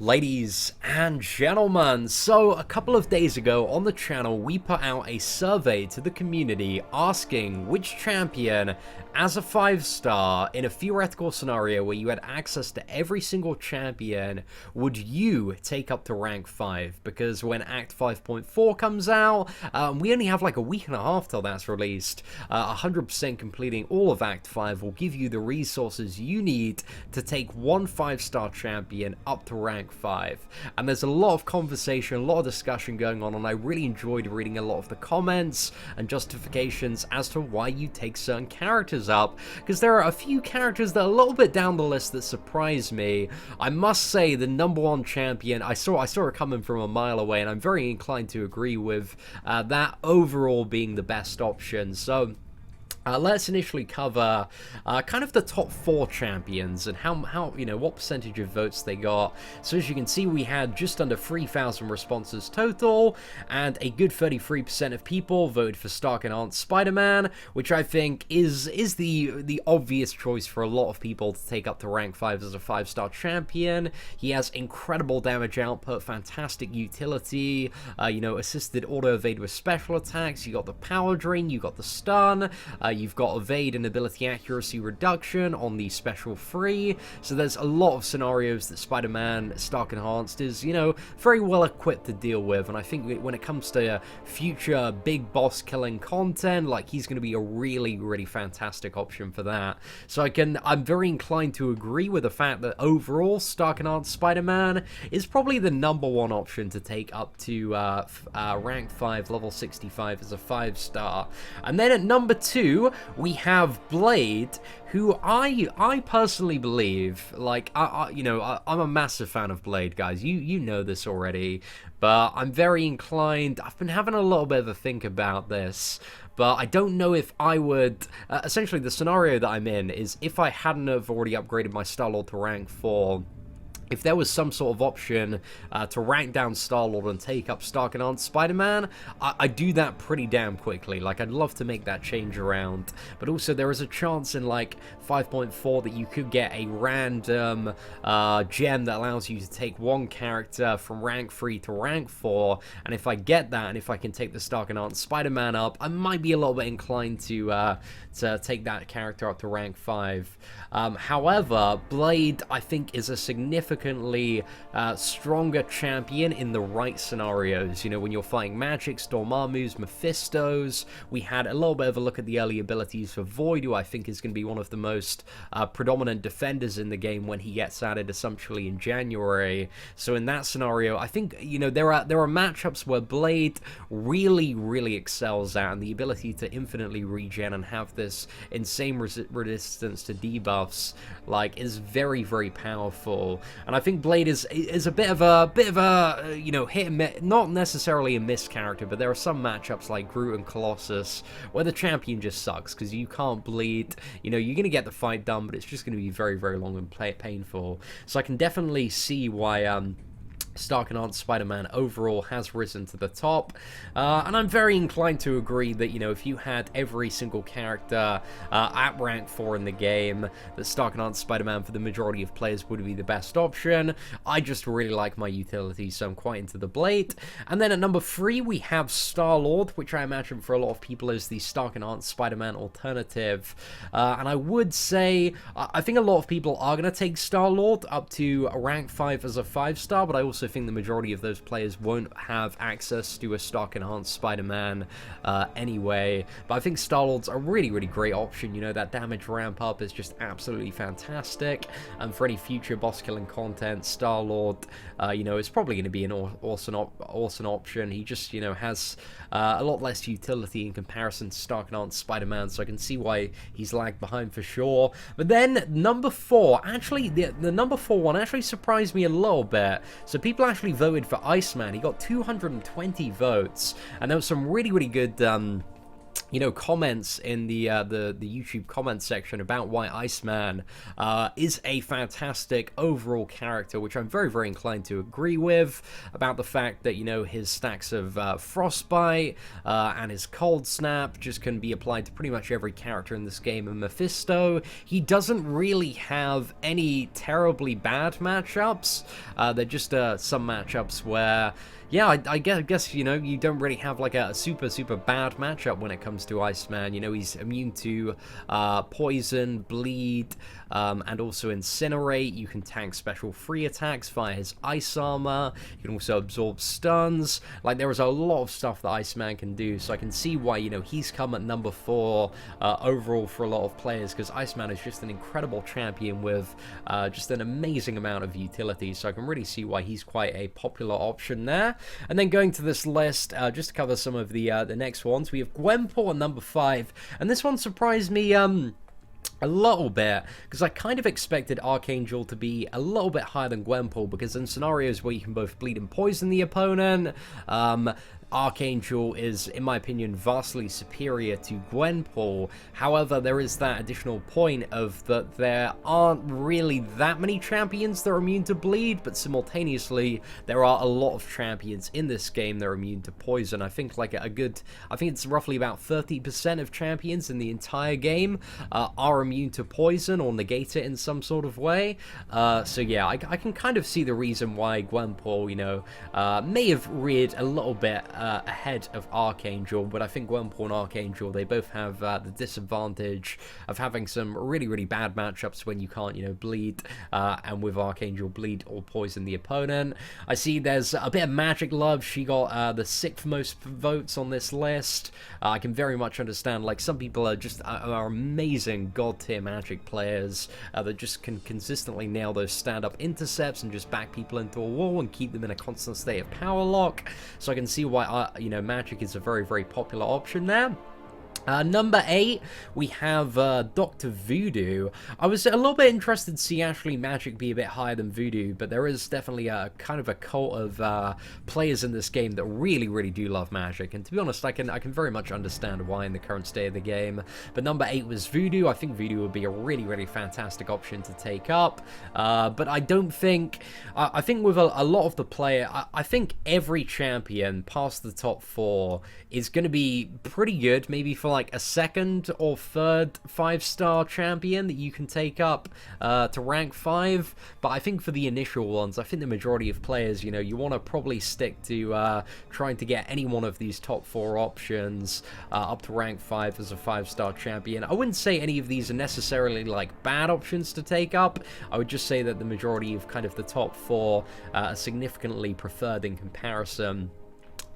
Ladies and gentlemen, so a couple of days ago on the channel we put out a survey to the community asking which champion as a 5-star in a theoretical scenario where you had access to every single champion would you take up to rank 5, because when Act 5.4 comes out, we only have like a week and a half till that's released. 100% completing all of Act 5 will give you the resources you need to take one 5-star champion up to rank 5. And there's a lot of conversation, a lot of discussion going on, and I really enjoyed reading a lot of the comments and justifications as to why you take certain characters up, because there are a few characters that are a little bit down the list that surprise me. I must say the #1 champion, I saw it coming from a mile away, and I'm very inclined to agree with that overall being the best option. So let's initially cover kind of the top 4 champions and how you know, what percentage of votes they got. So as you can see, we had just under 3,000 responses total, and a good 33% of people voted for Stark Enhanced Spider-Man, which I think is the obvious choice for a lot of people to take up to rank 5 as a 5-star champion. He has incredible damage output, fantastic utility, you know, assisted auto evade with special attacks. You got the power drain, you got the stun. You've got evade and ability accuracy reduction on the special free, so there's a lot of scenarios that Spider-Man Stark Enhanced is, you know, very well equipped to deal with. And I think when it comes to future big boss killing content, like, he's going to be a really fantastic option for that. So I'm very inclined to agree with the fact that overall Stark Enhanced Spider-Man is probably the #1 option to take up to rank 5, level 65 as a 5-star. And then at number 2, we have Blade, who I personally believe, like, I'm a massive fan of Blade, guys. You know this already, but I'm very inclined. I've been having a little bit of a think about this, but I don't know if I would. Essentially, the scenario that I'm in is if I hadn't have already upgraded my Star-Lord to rank 4. If there was some sort of option to rank down Star-Lord and take up Stark Enhanced Spider-Man, I'd do that pretty damn quickly. Like, I'd love to make that change around. But also, there is a chance in, like, 5.4 that you could get a random gem that allows you to take one character from rank 3 to rank 4. And if I get that, and if I can take the Stark Enhanced Spider-Man up, I might be a little bit inclined to take that character up to rank 5. However, Blade, I think, is a significantly stronger champion in the right scenarios. You know, when you're fighting Magics, Dormammu's, Mephistos. We had a little bit of a look at the early abilities for Void, who I think is going to be one of the most predominant defenders in the game when he gets added essentially in January. So in that scenario, I think, you know, there are matchups where Blade really excels at, and the ability to infinitely regen and have this insane resistance to debuffs, like, is very powerful. And I think Blade is a bit of a you know, hit and miss, not necessarily a miss character, but there are some matchups like Groot and Colossus where the champion just sucks because you can't bleed. You know, you're going to get the fight done, but it's just going to be very long and painful. So I can definitely see why Stark Enhanced Spider-Man overall has risen to the top, and I'm very inclined to agree that, you know, if you had every single character at rank 4 in the game, that Stark Enhanced Spider-Man for the majority of players would be the best option. I just really like my utility, so I'm quite into the Blade. And then at number 3 we have Star-Lord, which I imagine for a lot of people is the Stark Enhanced Spider-Man alternative. And I would say, I think a lot of people are going to take Star-Lord up to rank 5 as a 5-star, but I also think the majority of those players won't have access to a Stark Enhanced Spider-Man anyway. But I think Star-Lord's a really great option. You know, that damage ramp up is just absolutely fantastic, and for any future boss killing content, Star-Lord, you know, is probably going to be an awesome option. He just, you know, has a lot less utility in comparison to Stark Enhanced Spider-Man, so I can see why he's lagged behind for sure. But then number 4, actually, the number 4 one actually surprised me a little bit. So people actually voted for Iceman. He got 220 votes, and there was some really good you know, comments in the YouTube comment section about why Iceman is a fantastic overall character, which I'm very, very inclined to agree with, about the fact that, you know, his stacks of Frostbite and his Cold Snap just can be applied to pretty much every character in this game. And Mephisto, he doesn't really have any terribly bad matchups. They're just some matchups where, yeah, I guess, you know, you don't really have like a super, super bad matchup when it comes to Iceman. You know, he's immune to poison, bleed, and also incinerate. You can tank special free attacks via his ice armor. You can also absorb stuns. Like, there is a lot of stuff that Iceman can do, so I can see why, you know, he's come at number 4 overall for a lot of players, because Iceman is just an incredible champion with just an amazing amount of utility, so I can really see why he's quite a popular option there. And then going to this list, just to cover some of the next ones, we have Gwenpool at number 5, and this one surprised me a little bit, because I kind of expected Archangel to be a little bit higher than Gwenpool, because in scenarios where you can both bleed and poison the opponent, Archangel is, in my opinion, vastly superior to Gwenpool. However, there is that additional point of that there aren't really that many champions that are immune to bleed, but simultaneously there are a lot of champions in this game that are immune to poison. I think like I think it's roughly about 30% of champions in the entire game are immune to poison or negate it in some sort of way. So yeah, I can kind of see the reason why Gwenpool, you know, may have reared a little bit ahead of Archangel, but I think Gwenpool and Archangel, they both have the disadvantage of having some really, really bad matchups when you can't, you know, bleed, and with Archangel, bleed or poison the opponent. I see there's a bit of magic love. She got the 6th most votes on this list. I can very much understand, like, some people are just are amazing god tier magic players that just can consistently nail those stand-up intercepts and just back people into a wall and keep them in a constant state of power lock. So I can see why you know, magic is a very, very popular option there. Number 8, we have Dr. Voodoo. I was a little bit interested to see actually magic be a bit higher than Voodoo, but there is definitely a kind of a cult of players in this game that really, really do love magic, and to be honest, I can very much understand why in the current state of the game. But number 8 was Voodoo. I think Voodoo would be a really, really fantastic option to take up, but I don't think, I think with a lot of the player, I think every champion past the top 4 is going to be pretty good, maybe for like a 2nd or 3rd 5-star champion that you can take up to rank 5. But I think for the initial ones, I think the majority of players, you know, you want to probably stick to trying to get any one of these top 4 options up to rank 5 as a 5-star champion. I wouldn't say any of these are necessarily like bad options to take up. I would just say that the majority of kind of the top 4 are significantly preferred in comparison.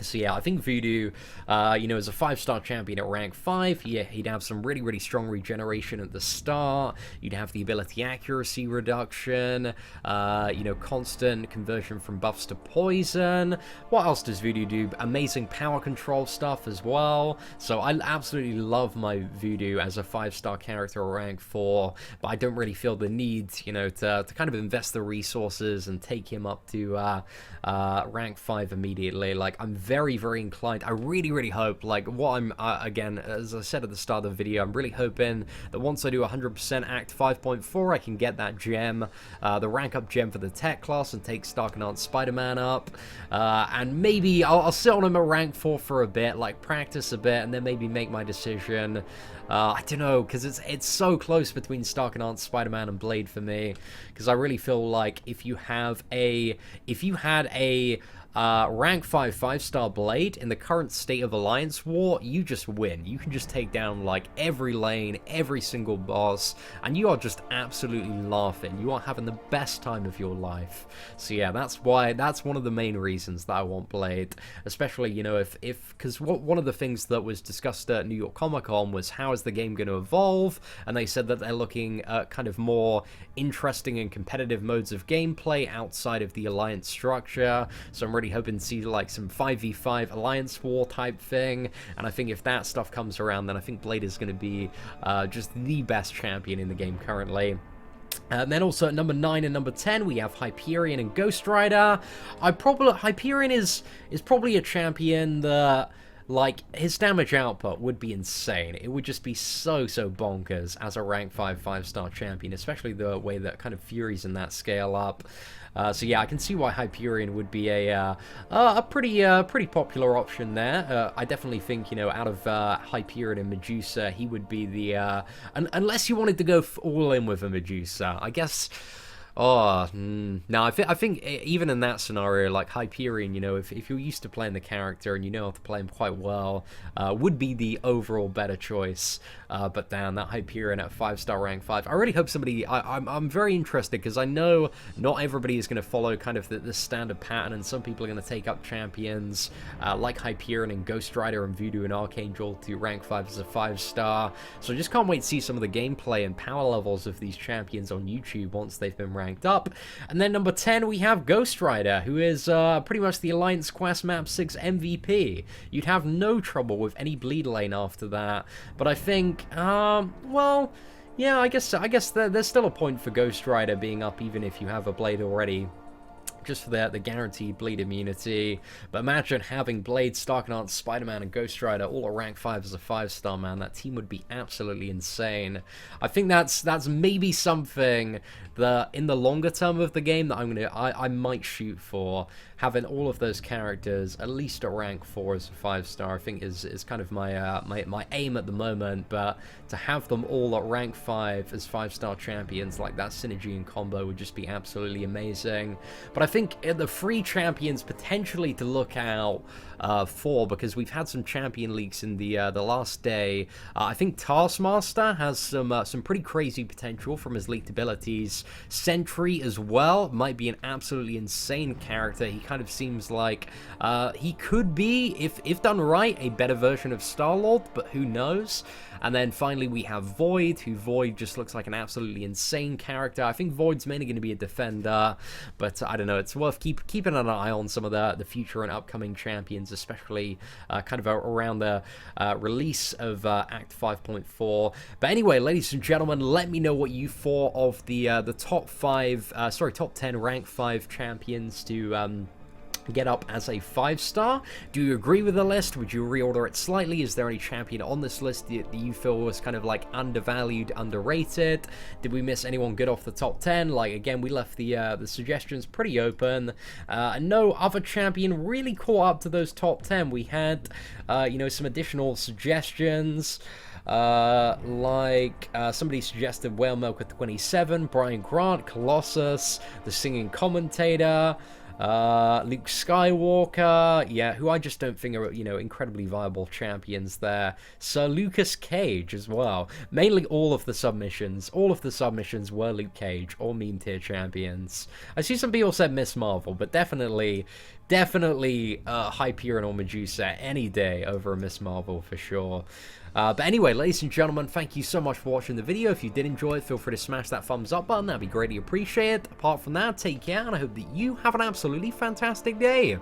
So yeah, I think Voodoo, you know, as a 5-star champion at rank 5, yeah, he'd have some really, really strong regeneration at the start. You'd have the ability accuracy reduction, you know, constant conversion from buffs to poison. What else does Voodoo do? Amazing power control stuff as well. So I absolutely love my Voodoo as a 5-star character at rank 4, but I don't really feel the need, you know, to kind of invest the resources and take him up to rank 5 immediately. Like, I'm very, very inclined. I really, really hope, like, what I'm, again, as I said at the start of the video, I'm really hoping that once I do 100% Act 5.4, I can get that gem, the rank up gem for the tech class, and take Stark and Aunt Spider-Man up, and maybe I'll sit on him at rank 4 for a bit, like, practice a bit, and then maybe make my decision. I don't know, because it's so close between Stark and Aunt Spider-Man and Blade for me, because I really feel like if you had a rank 5 5-star Blade in the current state of Alliance War, you just win. You can just take down like every lane, every single boss, and you are just absolutely laughing. You are having the best time of your life. So yeah, that's one of the main reasons that I want Blade, especially, you know, because one of the things that was discussed at New York Comic Con was how is the game going to evolve, and they said that they're looking at kind of more interesting and competitive modes of gameplay outside of the Alliance structure. So I'm really hoping to see like some 5v5 Alliance War type thing, and I think if that stuff comes around, then I think Blade is going to be just the best champion in the game currently. And then also at number 9 and number 10, we have Hyperion and Ghost Rider. Hyperion is probably a champion that like, his damage output would be insane. It would just be so bonkers as a rank 5 5-star champion, especially the way that kind of Furies in that scale up. So yeah, I can see why Hyperion would be a pretty popular option there. I definitely think, you know, out of Hyperion and Medusa, he would be the unless you wanted to go all in with a Medusa, I guess. Oh, no, I think even in that scenario, like Hyperion, you know, if you're used to playing the character and you know how to play him quite well, would be the overall better choice. But damn, that Hyperion at 5-star rank 5. I really hope somebody... I'm very interested, because I know not everybody is going to follow kind of the standard pattern, and some people are going to take up champions like Hyperion and Ghost Rider and Voodoo and Archangel to rank 5 as a 5-star. So I just can't wait to see some of the gameplay and power levels of these champions on YouTube once they've been ranked up. And then number 10, we have Ghost Rider, who is pretty much the Alliance Quest Map 6 MVP. You'd have no trouble with any bleed lane after that. But I think, well, yeah, I guess there's still a point for Ghost Rider being up even if you have a blade already, just for the guaranteed bleed immunity. But imagine having Blade, Starknot, Spider-Man, and Ghost Rider all at rank 5 as a 5-star, man. That team would be absolutely insane. I think that's maybe something that in the longer term of the game that I might shoot for. Having all of those characters at least at rank 4 as a 5-star, I think is kind of my aim at the moment. But to have them all at rank 5 as 5-star champions, like that synergy and combo would just be absolutely amazing. But I think the free champions potentially to look out for, because we've had some champion leaks in the last day. I think Taskmaster has some pretty crazy potential from his leaked abilities. Sentry as well might be an absolutely insane character. He kind of seems like he could be, if done right, a better version of Star-Lord, but who knows. And then finally we have Void, who Void just looks like an absolutely insane character. I think Void's mainly going to be a defender, but I don't know, it's worth keeping an eye on some of the future and upcoming champions, especially kind of around the release of Act 5.4. But anyway, ladies and gentlemen, let me know what you thought of the top 10 rank 5 champions to get up as a 5-star. Do you agree with the list? Would you reorder it slightly? Is there any champion on this list that you feel was kind of like undervalued, underrated? Did we miss anyone good off the top 10? Like, again, we left the suggestions pretty open. And no other champion really caught up to those top 10. We had, you know, some additional suggestions. Somebody suggested Whale Milk at 27, Brian Grant, Colossus, the singing commentator, Luke Skywalker, yeah, who I just don't think are, you know, incredibly viable champions there. Sir Lucas Cage as well. Mainly all of the submissions were Luke Cage or meme tier champions. I see some people said Miss Marvel, but definitely Hyperion or Medusa any day over a Miss Marvel for sure. But anyway, ladies and gentlemen, thank you so much for watching the video. If you did enjoy it, feel free to smash that thumbs up button. That'd be greatly appreciated. Apart from that, take care, and I hope that you have an absolutely fantastic day.